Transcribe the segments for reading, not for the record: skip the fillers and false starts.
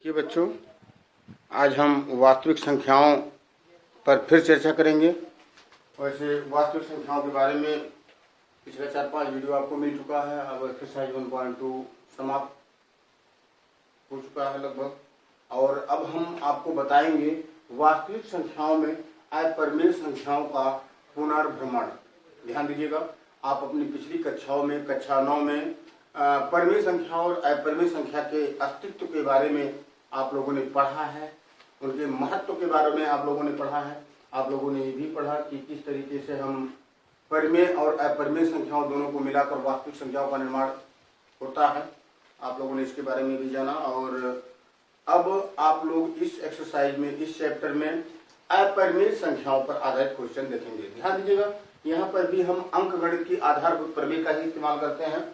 कि बच्चों, आज हम वास्तविक संख्याओं पर फिर चर्चा करेंगे। वैसे वास्तविक संख्याओं के बारे में पिछले 4-5 वीडियो आपको मिल चुका है। अब एक्सरसाइज 1.2 समाप्त हो चुका है लगभग, और अब हम आपको बताएंगे वास्तविक संख्याओं में अपरिमेय संख्याओं का पुनर्भ्रमण। ध्यान दीजिएगा, आप अपनी पिछली कक्षाओं में, कक्षा 9 में परिमेय संख्या और अपरिमेय संख्या के अस्तित्व के बारे में आप लोगों ने पढ़ा है, उनके महत्व के बारे में आप लोगों ने पढ़ा है। आप लोगों ने ये भी पढ़ा कि किस तरीके से हम परिमेय और अपरिमेय संख्याओं दोनों को मिलाकर वास्तविक संख्याओं का निर्माण होता है। आप लोगों ने इसके बारे में भी जाना, और अब आप लोग इस एक्सरसाइज में, इस चैप्टर में अपरिमेय संख्याओं पर आधारित क्वेश्चन देखेंगे। ध्यान दीजिएगा, यहाँ पर भी हम अंक गणित की आधारभूत प्रमेय का ही इस्तेमाल करते हैं।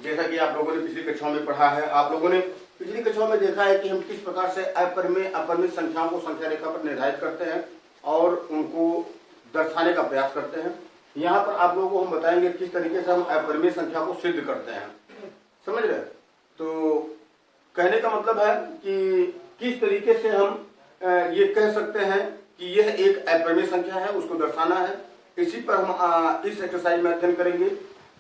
जैसा कि आप लोगों ने पिछली कक्षाओं में पढ़ा है, आप लोगों ने पिछली कक्षाओं में देखा है कि हम किस प्रकार से अपरिमेय अपरिमेय संख्याओं को संख्या रेखा पर निर्धारित करते हैं और उनको दर्शाने का प्रयास करते हैं। यहाँ पर आप लोगों को हम बताएंगे किस तरीके से हम अपरिमेय संख्या को सिद्ध करते हैं। समझ रहे? तो कहने का मतलब है कि किस तरीके से हम ये कह सकते हैं कि यह एक अपरिमेय संख्या है, उसको दर्शाना है। इसी पर हम इस एक्सरसाइज में अध्ययन करेंगे।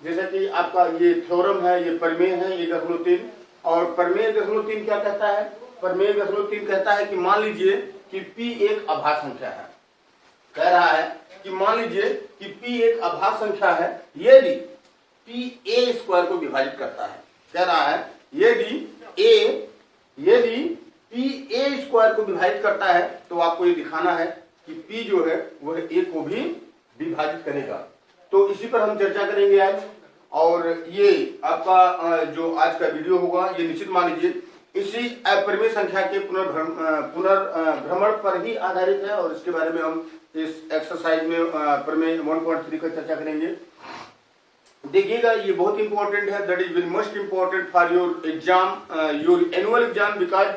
जैसे कि आपका ये थ्योरम है, ये प्रमेय है, ये 1.3, और प्रमेय 1.3 क्या कहता है? प्रमेय 1.3 कहता है कि मान लीजिए कि P एक अभाज्य संख्या है। कह रहा है कि मान लीजिए कि P एक अभाज्य संख्या है यदि P a स्क्वायर को विभाजित करता है। कह रहा है यदि P a स्क्वायर को विभाजित करता है तो आपको ये दिखाना है कि P जो है वह a को भी विभाजित करेगा। तो इसी पर हम चर्चा करेंगे आज। और ये आपका जो आज का वीडियो होगा ये निश्चित मान लीजिए इसी अपरिमेय संख्या के पुनर्भ्रमण पर ही आधारित है, और इसके बारे में हम इस एक्सरसाइज में प्रमेय 1.3 का चर्चा करेंगे। देखिएगा, ये बहुत इंपॉर्टेंट है, that is very must important for your exam, your annual exam, because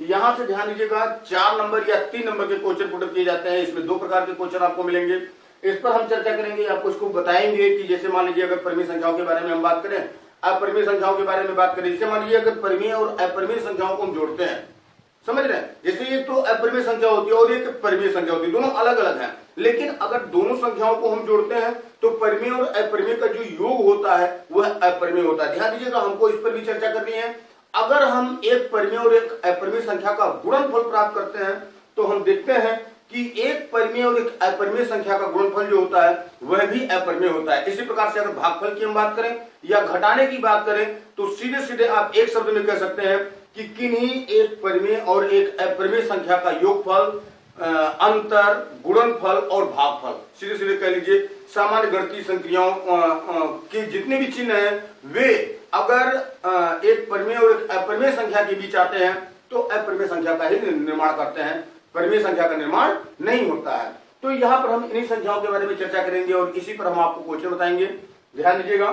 यहाँ से ध्यान दीजिएगा 4 नंबर या 3 नंबर के क्वेश्चन पुट किए जाते हैं। इसमें 2 प्रकार के क्वेश्चन आपको मिलेंगे। इस पर हम चर्चा करेंगे, आपको इसको बताएंगे कि जैसे मान लीजिए अगर परिमेय संख्याओं के बारे में हम बात करें, अपरिमेय संख्याओं के बारे में बात करें, जैसे मान लीजिए अगर परिमेय और अपरिमेय संख्याओं को हम जोड़ते हैं, समझ रहे हैं? जैसे ये तो अपरिमेय संख्या होती है और ये परिमेय संख्या होती है, दोनों अलग अलग हैं। लेकिन अगर दोनों संख्याओं को हम जोड़ते हैं तो परिमेय और अपरिमेय का जो योग होता है वह अपरिमेय होता है। ध्यान दीजिएगा, हमको इस पर भी चर्चा करनी है। अगर हम एक परिमेय और एक अपरिमेय संख्या का गुणनफल प्राप्त करते हैं तो हम देखते हैं कि एक परिमेय और एक अपरिमेय संख्या का गुणनफल जो होता है वह भी अपरिमेय होता है। इसी प्रकार से अगर भागफल की हम बात करें या घटाने की बात करें तो सीधे सीधे आप एक शब्द में कह सकते हैं कि किन्हीं एक परिमेय और एक अपरिमेय संख्या का योगफल, अंतर, गुणनफल और भागफल, सीधे सीधे कह लीजिए सामान्य गणितीय संक्रियाओं के जितने भी चिन्ह हैं वे अगर एक परिमेय और एक अपरिमेय संख्या के बीच आते हैं तो अपरिमेय संख्या का ही निर्माण करते हैं, परिमेय संख्या का निर्माण नहीं होता है। तो यहाँ पर हम इन्हीं संख्याओं के बारे में चर्चा करेंगे और इसी पर हम आपको क्वेश्चन बताएंगे। ध्यान दीजिएगा,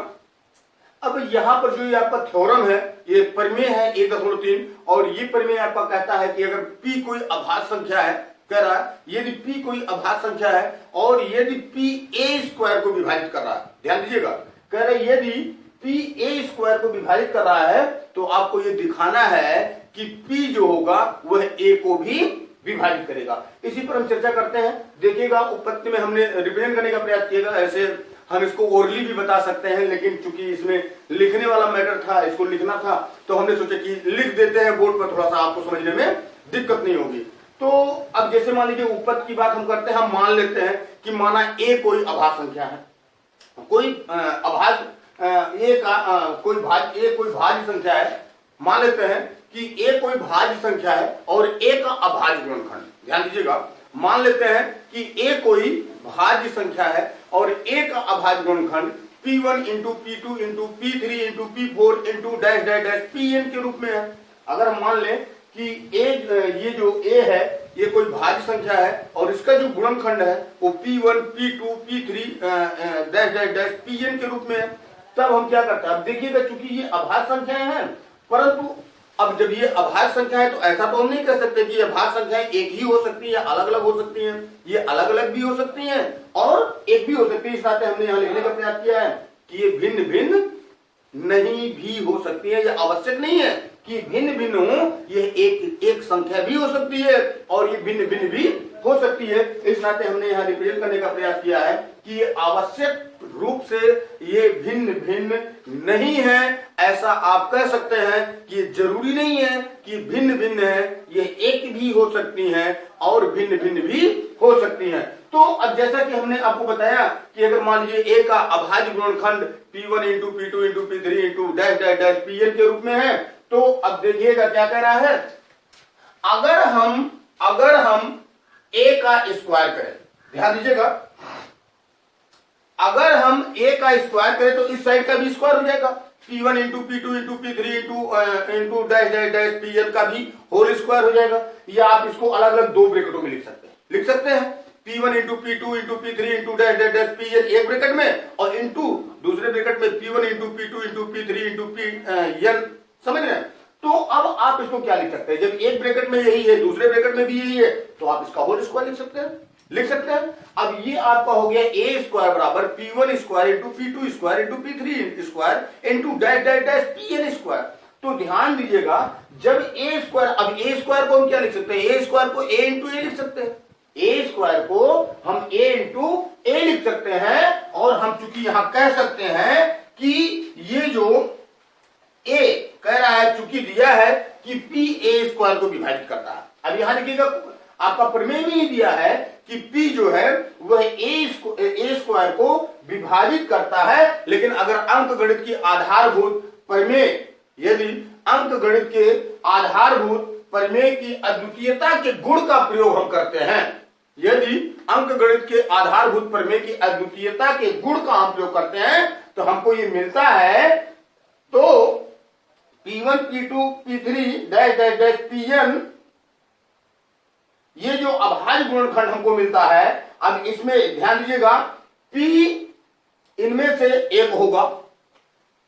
अब यहाँ पर जो ये आपका थ्योरम है ये परिमेय है 1.3, और ये परिमेय आपका कहता है कि अगर P कोई अभाज्य संख्या है, कह रहा है यदि P कोई अभाज्य संख्या है और यदि P a स्क्वायर को विभाजित कर रहा है, ध्यान दीजिएगा, कह रहा है यदि P a स्क्वायर को विभाजित कर रहा है तो आपको ये दिखाना है कि P जो होगा वह a को भी विभाजित करेगा। इसी पर हम चर्चा करते हैं। देखिएगा, उत्पत्ति में हमने रिप्रेजेंट करने का प्रयास किएगा, ऐसे हम इसको ओरली भी बता सकते हैं, लेकिन चूंकि इसमें लिखने वाला मैटर था, इसको लिखना था, तो हमने सोचा कि लिख देते हैं बोर्ड पर, थोड़ा सा आपको समझने में दिक्कत नहीं होगी। तो अब जैसे मान लीजिए उत्पत्ति की बात हम करते हैं, हम मान लेते हैं कि माना a कोई अभाज्य संख्या है, कोई अभाज्य कोई भाज्य संख्या है। मान लेते हैं कि a कोई भाज्य संख्या है और a का अभाज्य गुणनखंड। ध्यान दीजिएगा, मान लेते हैं कि a कोई भाज्य संख्या है और a का अभाज्य गुणनखंड P1 into P2 into P3 into P4 into dash dash dash Pn के रूप में है। अगर हम मान लें कि ये जो a है ये कोई भाज्य संख्या है और इसका जो गुणनखंड है वो P1 P2 P3 dash dash dash Pn के रूप में है, तब हम क्या करते हैं? अब देखिएगा, चूंकि ये अभाज्य संख्याएं हैं, परंतु अब जब ये अभाज्य संख्या है तो ऐसा तो हम नहीं कह सकते कि ये अभाज्य संख्याएं एक ही हो सकती है या अलग अलग हो सकती हैं। ये अलग अलग भी हो सकती हैं और एक भी हो सकती है। इस नाते हमने यहाँ लिखने का प्रयास किया है कि ये भिन्न भिन्न नहीं भी हो सकती है, ये आवश्यक नहीं है कि भिन्न भिन्न हो, यह एक संख्या भी हो सकती है और ये भिन्न भिन्न भी हो सकती है। इस नाते हमने यहाँ रिप्रेजेंट करने का प्रयास किया है कि ये आवश्यक रूप से ये भिन्न भिन्न नहीं है, ऐसा आप कह सकते हैं कि जरूरी नहीं है कि भिन्न भिन्न है, ये एक भी हो सकती हैं और भिन्न भिन्न भी हो सकती हैं। तो अब जैसा कि हमने आपको बताया कि अगर मान लीजिए ए का अभाज्य गुणनखंड P1 into P2 into P3 into dash dash dash Pn के रूप में है, तो अब देखिएगा क्या कह रहा है, अगर हम a का स्क्वायर करें, ध्यान दीजिएगा, अगर हम a का स्क्वायर करें तो इस साइड का भी स्क्वायर हो जाएगा, P1 into P2 into P3 into dash dash dash Pn का भी होल स्क्वायर हो जाएगा। या आप इसको अलग अलग दो ब्रैकेटों में लिख सकते हैं P1 into P2 into P3 into dash dash dash Pn एक ब्रैकेट में और इंटू दूसरे ब्रैकेट में P1 into P2 into P3 into Pn, समझ रहे हैं। तो अब आप इसको क्या लिख सकते हैं, जब एक ब्रैकेट में यही है दूसरे ब्रैकेट में भी यही है तो आप इसका होल स्क्वायर लिख सकते हैं। अब ये आपका हो गया a स्क्वायर बराबर P1 square into P2 square into P3 square into dash dash dash Pn square. तो ध्यान दीजिएगा, जब a स्क्वायर, अब a स्क्वायर को हम क्या लिख सकते हैं, a स्क्वायर को a इंटू a लिख सकते हैं, a स्क्वायर को हम a इंटू a लिख सकते हैं। और हम चूंकि यहां कह सकते हैं कि ये जो a कह रहा है, चूंकि दिया है कि p a स्क्वायर को विभाजित करता है। अब यहां लिखिएगा, आपका प्रमेय में ही दिया है कि p जो है वह a स्क्वायर को विभाजित करता है। लेकिन अगर अंकगणित की आधारभूत प्रमेय, यदि अंकगणित के आधारभूत प्रमेय की अद्वितीयता के गुण का प्रयोग हम करते हैं, यदि अंकगणित के आधारभूत प्रमेय की अद्वितीयता के गुण का हम प्रयोग करते हैं तो हमको ये मिलता है, तो P1 P2 P3 dash dash dash Pn, ये जो अभाज्य गुणनखंड हमको मिलता है। अब इसमें ध्यान दीजिएगा, P इनमें से एक होगा,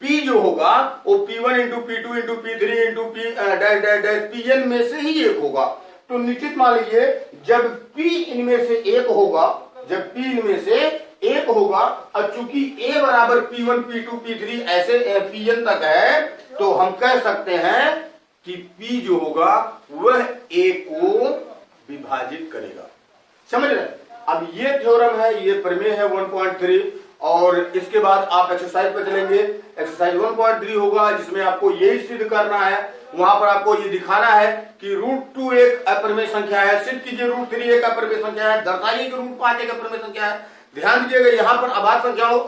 P जो होगा वो P1 into P2 into P3 into dash dash dash Pn में से ही एक होगा। तो निश्चित मान लीजिए जब P इनमें से एक होगा, जब P इनमें से एक होगा, और चूंकि A बराबर P1 P2 P3 ऐसे Pn तक है, तो हम कह सकते हैं कि P जो होगा वह A को विभाजित करेगा। समझ रहे? अब ये थ्योरम है, ये प्रमेय है 1.3, और इसके बाद आप एक्सरसाइज पे चलेंगे। एक्सरसाइज 1.3 होगा जिसमें आपको यही सिद्ध करना है। वहां पर आपको ये दिखाना है कि √2 एक अपरिमेय संख्या है, सिद्ध कीजिए √3 एक अपरिमेय संख्या है, दर्शाइए कि √5 एक अपरिमेय संख्या है। ध्यान दीजिएगा, यहाँ पर अभाज्य संख्याओं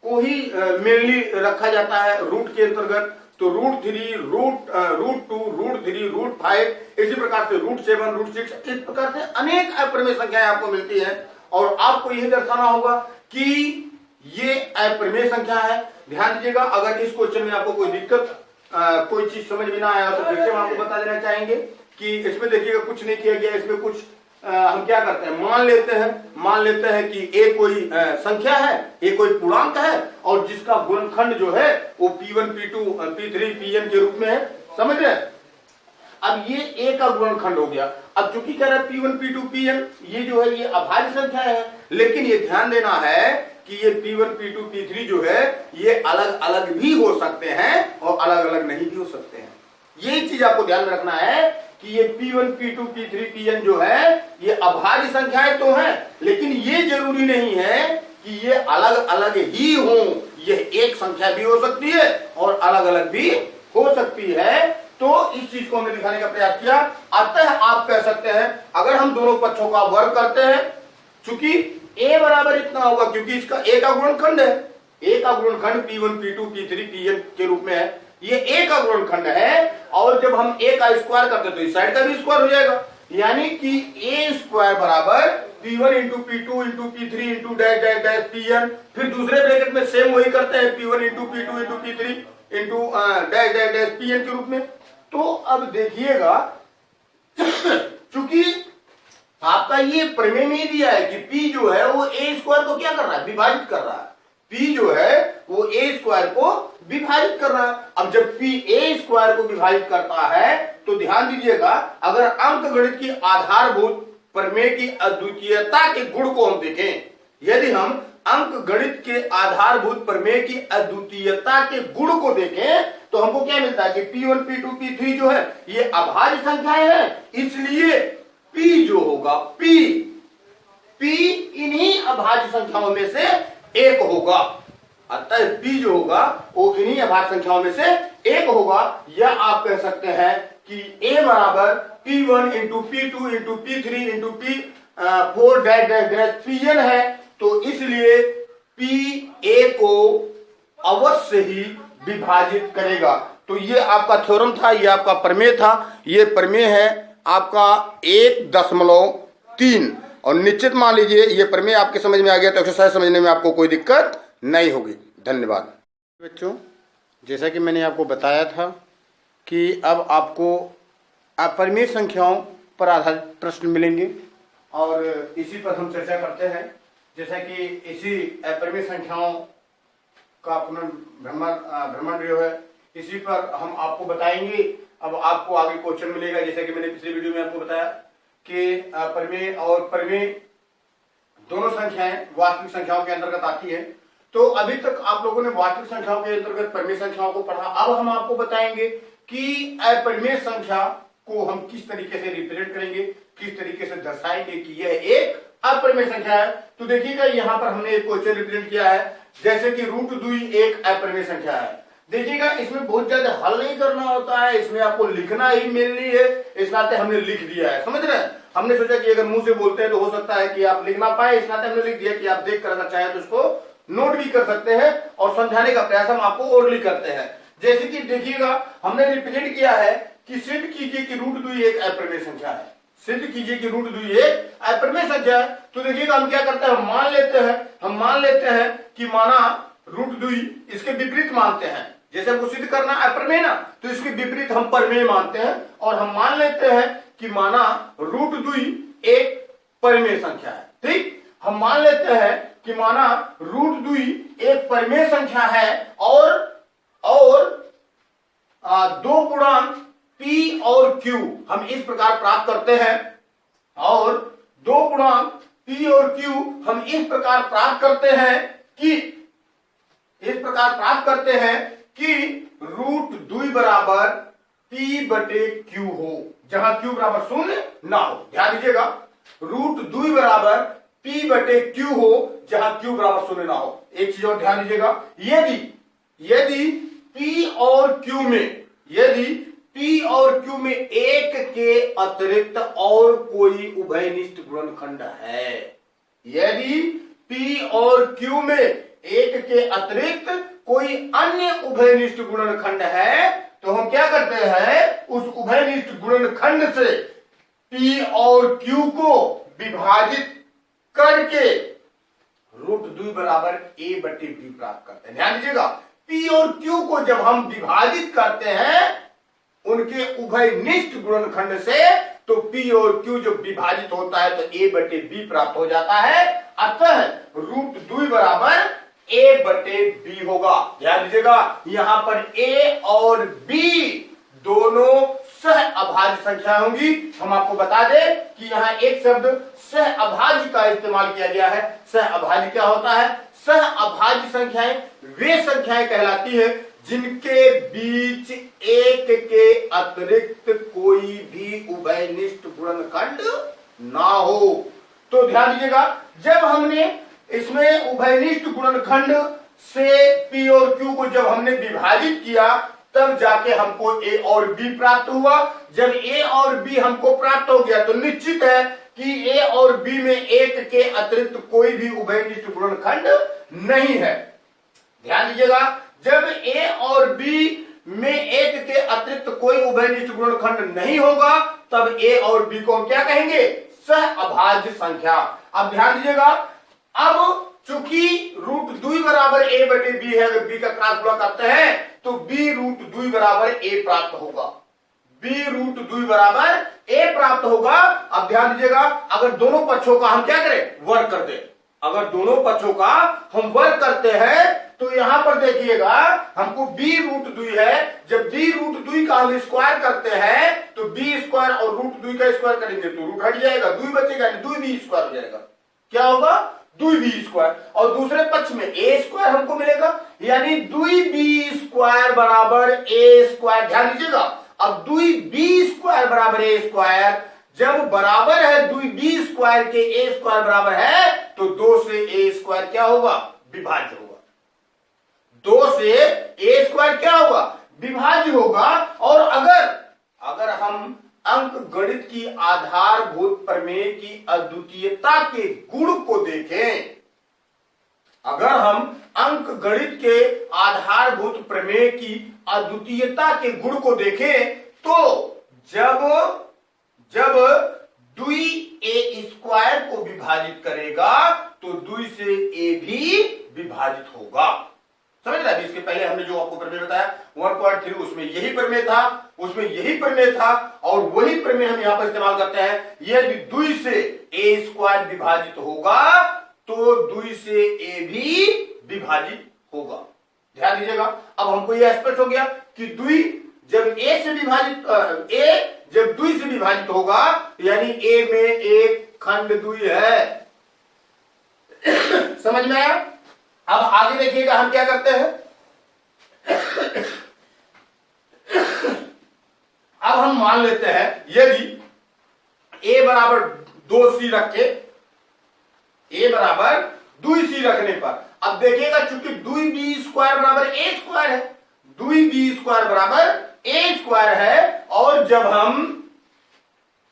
को ही मेनली रखा जाता है रूट के अंतर्गत। तो √3, √2, √3, √5, इसी प्रकार से √7, √6, इस प्रकार से अनेक अपरिमेय संख्याएं आपको मिलती हैं और आपको यही दर्शाना होगा कि ये अपरिमेय संख्या है। ध्यान दीजिएगा, अगर इस क्वेश्चन में आपको कोई दिक्कत, कोई चीज समझ में ना आया तो फिर से हम आपको बता देना चाहेंगे कि इसमें देखिएगा कुछ नहीं किया गया। इसमें कुछ हम क्या करते हैं, मान लेते हैं कि a कोई संख्या है, a कोई पूर्णांक है और जिसका गुणनखंड जो है वो P1 P2 P3 Pn के रूप में है। समझ रहे? अब ये a का गुणनखंड हो गया। अब चूंकि कह रहा है P1 P2 Pn, ये जो है ये अभाज्य संख्या है, लेकिन ये ध्यान देना है कि ये P1 P2 P3 जो है ये अलग अलग भी हो सकते हैं और अलग अलग नहीं भी हो सकते हैं। यही चीज आपको ध्यान में रखना है कि ये P1 P2 P3 Pn जो है ये अभाज्य संख्याएं तो हैं, लेकिन ये जरूरी नहीं है कि ये अलग अलग ही हो। ये एक संख्या भी हो सकती है और अलग अलग भी हो सकती है। तो इस चीज को हमने दिखाने का प्रयास किया। अतः आप कह सकते हैं, अगर हम दोनों पक्षों का वर्ग करते हैं, चूंकि a बराबर इतना होगा क्योंकि इसका a का गुणनखंड है, a का गुणनखंड P1 P2 P3 Pn के रूप में है, ये a का गुणनखंड है। और जब हम a का स्क्वायर करते हैं तो इस साइड का भी स्क्वायर हो जाएगा, यानी कि a स्क्वायर बराबर P1 into P2 into P3 into dash dash dash Pn। फिर दूसरे ब्रैकेट में सेम वही करते हैं, P1 into P2 into P3 into dash dash dash Pn के रूप में। तो अब देखिएगा, चूंकि आपका ये प्रमेय में दिया है कि P जो है वो a स्क्वायर को क्या कर रहा है, विभाजित कर रहा है। P जो है वो a स्क्वायर को विभाजित कर रहा है। अब जब P a स्क्वायर को विभाजित करता है तो ध्यान दीजिएगा, अगर अंकगणित की आधारभूत प्रमेय की अद्वितीयता के गुण को हम देखें, यदि हम अंक गणित के आधारभूत प्रमेय की अद्वितीयता के गुण को देखें तो हमको क्या मिलता है कि P1, P2, P3 जो है ये अभाज्य संख्याएं हैं, इसलिए P जो होगा P इन्हीं अभाज्य संख्याओं में से एक होगा। अतः P जो होगा वो इन्हीं अभाज्य संख्याओं में से एक होगा, या आप कह सकते हैं कि A बराबर P1 into P2 into P3 into P4 dash dash dash Pn है। तो इसलिए Pa को अवश्य ही विभाजित करेगा। तो ये आपका थ्योरम था, ये आपका प्रमेय था। ये प्रमेय है आपका 1.3 और निश्चित मान लीजिए ये प्रमेय आपके समझ में आ गया तो एक्सरसाइज समझने में आपको कोई दिक्कत नहीं होगी। धन्यवाद बच्चों। जैसा कि मैंने आपको बताया था कि अब आपको अपरिमेय संख्याओं पर आधारित प्रश्न मिलेंगे और इसी पर हम चर्चा करते हैं। जैसा कि इसी अपरिमेय संख्याओं का भ्रमण जो है इसी पर हम आपको बताएंगे। अब आपको आगे क्वेश्चन मिलेगा, जैसा कि मैंने पिछले वीडियो में आपको बताया कि परिमेय और परिमेय दोनों संख्याएं वास्तविक संख्याओं के अंतर्गत आती है। तो अभी तक आप लोगों ने वास्तविक संख्याओं के अंतर्गत परिमेय संख्याओं को पढ़ा। अब हम आपको बताएंगे कि अपरिमेय संख्या को हम किस तरीके से रिप्रेजेंट करेंगे, किस तरीके से दर्शाएंगे कि यह एक अपरिमेय संख्या है। तो देखिएगा यहाँ पर हमने एक क्वेश्चन रिप्रेजेंट किया है, जैसे कि √2 एक अपरिमेय संख्या है। देखिएगा इसमें बहुत ज्यादा हल नहीं करना होता है, इसमें आपको लिखना ही मेनली है, इस नाते हमने लिख दिया है। समझ रहे हैं? हमने सोचा कि अगर मुंह से बोलते हैं तो हो सकता है कि आप लिख ना पाए, इस नाते हमने लिख दिया कि आप देख कर अगर चाहे तो उसको नोट भी कर सकते हैं और समझाने का प्रयास हम आपको ओरली करते हैं। जैसे कि देखिएगा हमने रिप्रेजेंट किया है कि सिद्ध कीजिए कि √2 एक अपरिमेय संख्या है। सिद्ध कीजिए कि √2 एक अपरिमेय संख्या है। तो देखिएगा हम क्या करते हैं, हम मान लेते हैं कि माना √2 इसके विपरीत मानते हैं। जैसे हमको सिद्ध करना अपरिमेय ना, तो इसके विपरीत हम परिमेय मानते हैं और हम मान लेते हैं कि माना √2 एक परिमेय संख्या है। ठीक, हम मान लेते हैं कि माना √2 एक परिमेय संख्या है और दो पूर्णांक P और Q हम इस प्रकार प्राप्त करते हैं, और दो पूर्णांक P और Q हम इस प्रकार प्राप्त करते हैं कि √2 बराबर P बटे Q हो, जहां Q बराबर 0 ना हो। ध्यान दीजिएगा, √2 बराबर P बटे Q हो जहां Q बराबर 0 ना हो। एक चीज और ध्यान दीजिएगा, यदि P और Q में एक के अतिरिक्त और कोई उभयनिष्ठ गुणनखंड है, यदि P और Q में एक के अतिरिक्त कोई अन्य उभयनिष्ठ गुणनखंड है, तो हम क्या करते हैं, उस उभयनिष्ठ गुणनखंड से P और Q को विभाजित करके √2 बराबर A बटे B प्राप्त करते हैं। ध्यान दीजिएगा, P और Q को जब हम विभाजित करते हैं उनके उभयनिष्ठ गुणनखंड से, तो P और Q जो विभाजित होता है तो A बटे B प्राप्त हो जाता है। अतः √2 बराबर A बटे B होगा। ध्यान दीजिएगा, यहां पर A और B दोनों सह अभाज्य संख्या होंगी। हम आपको बता दें कि यहाँ एक शब्द सह अभाज्य का इस्तेमाल किया गया है। सह अभाज्य क्या होता है? सह अभाज्य संख्याएं वे संख्याएं कहलाती है जिनके बीच एक के अतिरिक्त कोई भी उभयनिष्ठ गुणनखंड ना हो। तो ध्यान दीजिएगा, जब हमने इसमें उभयनिष्ठ गुणनखंड से P और Q को जब हमने विभाजित किया तब जाके हमको A और B प्राप्त हुआ। जब A और B हमको प्राप्त हो गया तो निश्चित है कि A और B में एक के अतिरिक्त कोई भी उभयनिष्ठ गुणनखंड नहीं है। ध्यान दीजिएगा, जब A और B में एक के अतिरिक्त कोई उभयनिष्ठ गुणनखंड नहीं होगा तब A और B को हम क्या कहेंगे? सह अभाज्य संख्या। अब ध्यान दीजिएगा, अब चूंकि √2 बराबर A बटे B है, अगर B का क्रॉस गुणा करते हैं तो B √2 बराबर A प्राप्त होगा। B √2 बराबर A प्राप्त होगा। अब ध्यान दीजिएगा, अगर दोनों पक्षों का हम क्या करें? वर्ग कर दें। अगर दोनों पक्षों का हम वर्ग करते हैं तो यहां पर देखिएगा हमको B √2 है, जब B √2 का हम स्क्वायर करते हैं तो B स्क्वायर और √2 का स्क्वायर करेंगे तो रूट हट जाएगा, 2 बचेगा, 2B स्क्वायर हो जाएगा। क्या होगा? 2b², और दूसरे पक्ष में a² हमको मिलेगा, यानी 2b² बराबर a²। ध्यान दीजिएगा, अब 2b² बराबर a², जब बराबर है 2b² के a² बराबर है तो 2 से a² क्या होगा? विभाज्य होगा। 2 से a² क्या होगा? विभाज्य होगा। और अगर हम अंक गणित की आधारभूत प्रमेय की अद्वितीयता के गुण को देखें, अगर हम अंक गणित के आधारभूत प्रमेय की अद्वितीयता के गुण को देखें तो जब 2a² को विभाजित करेगा तो 2 से a भी विभाजित होगा। समझ रहे? इसके पहले हमने जो आपको प्रमेय बताया 1.3, उसमें यही प्रमेय था, उसमें यही प्रमेय था, और वही प्रमेय हम यहां पर इस्तेमाल करते हैं। यदि 2 से a² विभाजित होगा तो 2 से a भी विभाजित होगा। ध्यान दीजिएगा, अब हमको यह स्पष्ट हो गया कि 2 जब a से विभाजित जब 2 से विभाजित होगा यानी a में एक खंड 2 है। समझ में आया? अब आगे देखिएगा हम क्या करते हैं। अब हम मान लेते हैं यदि a बराबर 2c रखे, a बराबर 2c रखने पर, अब देखिएगा चूंकि 2b² बराबर a² है, 2b² बराबर a² है, और जब हम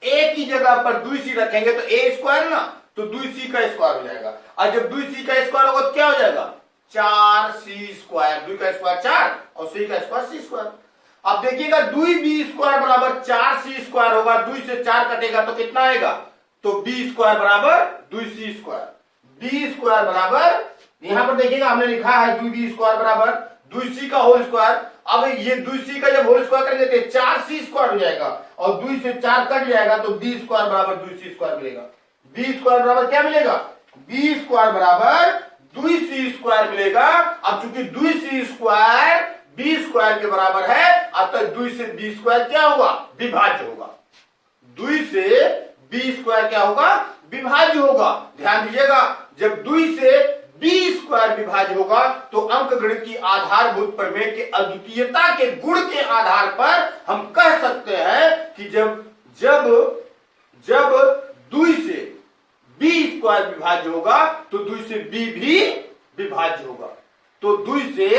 a की जगह पर 2c रखेंगे तो a² ना, तो 2c का स्क्वायर हो जाएगा, और जब 2c का स्क्वायर होगा तो क्या हो जाएगा? 4c²। 2 का स्क्वायर 4 और c का स्क्वायर c²। अब देखिएगा 2b² बराबर 4c² होगा, 2 से 4 कटेगा तो कितना आएगा? तो b² बराबर 2c²। b² बराबर, यहां पर देखिएगा हमने लिखा है 2b² बराबर 2c का होल स्क्वायर। अब ये 2c का जब होल स्क्वायर करेंगे तो 4c² हो जाएगा, और 2 से 4 कट जाएगा तो b² बराबर 2c² मिलेगा। b² बराबर क्या मिलेगा? b² बराबर 2c² मिलेगा। अब चूंकि 2c² b² के बराबर है, अतः 2 से b² क्या होगा? विभाज्य होगा। 2 से b² क्या होगा? विभाज्य होगा। ध्यान दीजिएगा, जब 2 से b² विभाज्य होगा तो अंक गणित की आधारभूत प्रमेय के अद्वितीयता के गुण के आधार पर हम कह सकते हैं कि जब 2 से b² विभाज्य होगा तो 2 से b भी विभाज्य होगा, तो 2 से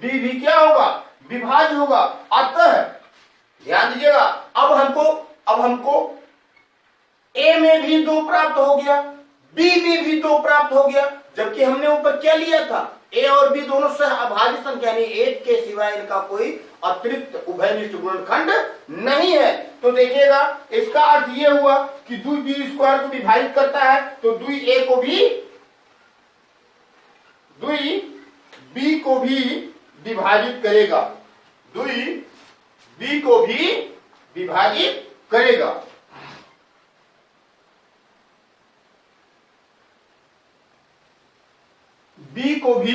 b भी क्या होगा? विभाज्य होगा। अतः ध्यान दीजिएगा, अब हमको a में भी 2 प्राप्त हो गया, b में भी 2 प्राप्त हो गया, जबकि हमने ऊपर क्या लिया था? a और b दोनों सहअभाज्य संख्या, यानी 1 के सिवाय इनका कोई अतिरिक्त उभयनिष्ठ गुणनखंड नहीं है। तो देखिएगा, इसका अर्थ ये हुआ कि 2b² को विभाजित करता है तो 2a को भी 2b को भी विभाजित करेगा, 2b को भी विभाजित करेगा। b को भी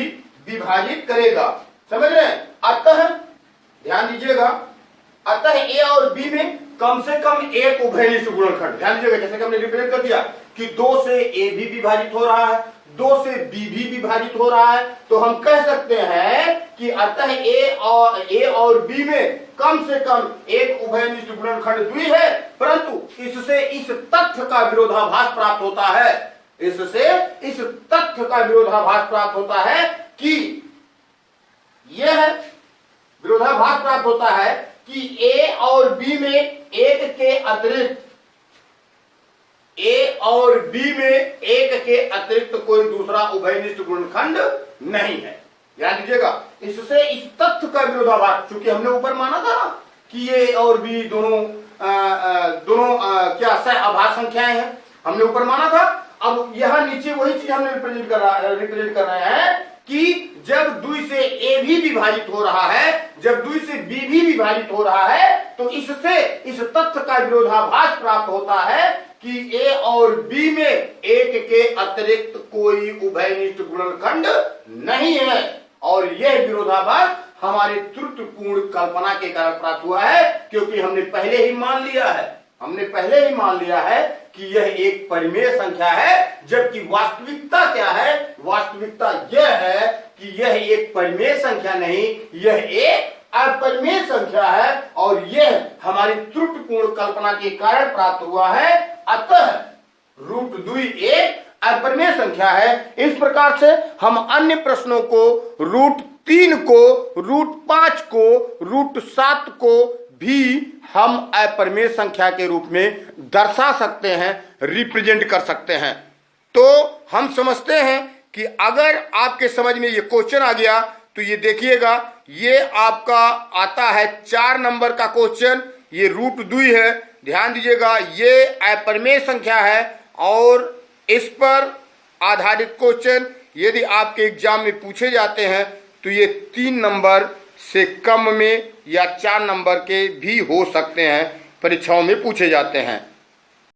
विभाजित करेगा। समझ रहे हैं? अतः ध्यान दीजिएगा, अतः a और b में कम से कम एक उभयनिष्ठ गुणनखंड। ध्यान दीजिएगा, जैसे कि हमने रिप्रेजेंट कर दिया कि 2 से a भी विभाजित हो रहा है, 2 से b भी विभाजित हो रहा है, तो हम कह सकते हैं कि अतः a और b में कम से कम एक उभयनिष्ठ गुणनखंड 2 है, परंतु इससे इस तथ्य का विरोधाभास प्राप्त होता है, इससे इस तथ्य का विरोधाभास प्राप्त होता है कि यह विरोधाभास प्राप्त होता है कि a और b में एक के अतिरिक्त कोई दूसरा उभयनिष्ठ गुणनखंड नहीं है। ध्यान दीजिएगा, इससे इस तथ्य का विरोधाभास, चूंकि हमने ऊपर माना था ना कि a और b दोनों क्या सहअभाज्य संख्याएं हैं, हमने ऊपर माना था। अब यहां नीचे वही चीज हमने रिप्रेजेंट कर रहे हैं कि जब 2 से a भी विभाजित हो रहा है, जब 2 से b भी विभाजित हो रहा है, तो इससे इस तथ्य का विरोधाभास प्राप्त होता है कि a और b में एक के अतिरिक्त कोई उभयनिष्ठ गुणनखंड नहीं है, और यह विरोधाभास हमारी त्रुटिपूर्ण कल्पना के कारण प्राप्त हुआ है, क्योंकि हमने पहले ही मान लिया है हमने पहले ही मान लिया है कि यह एक परिमेय संख्या है, जबकि वास्तविकता क्या है? वास्तविकता यह है कि यह एक परिमेय संख्या नहीं, यह एक अपरिमेय संख्या है और यह हमारी त्रुटिपूर्ण कल्पना के कारण प्राप्त हुआ है। अतः √2 एक अपरिमेय संख्या है। इस प्रकार से हम अन्य प्रश्नों को √3 को, √5 को, √7 को भी हम अपरिमेय संख्या के रूप में दर्शा सकते हैं, रिप्रेजेंट कर सकते हैं। तो हम समझते हैं कि अगर आपके समझ में ये क्वेश्चन आ गया तो ये देखिएगा, ये आपका आता है 4 नंबर का क्वेश्चन, ये √2 है। ध्यान दीजिएगा, ये अपरिमेय संख्या है और इस पर आधारित क्वेश्चन यदि आपके एग्जाम में पूछे जाते हैं तो ये 3 नंबर से कम में या 4 नंबर के भी हो सकते हैं, परीक्षाओं में पूछे जाते हैं।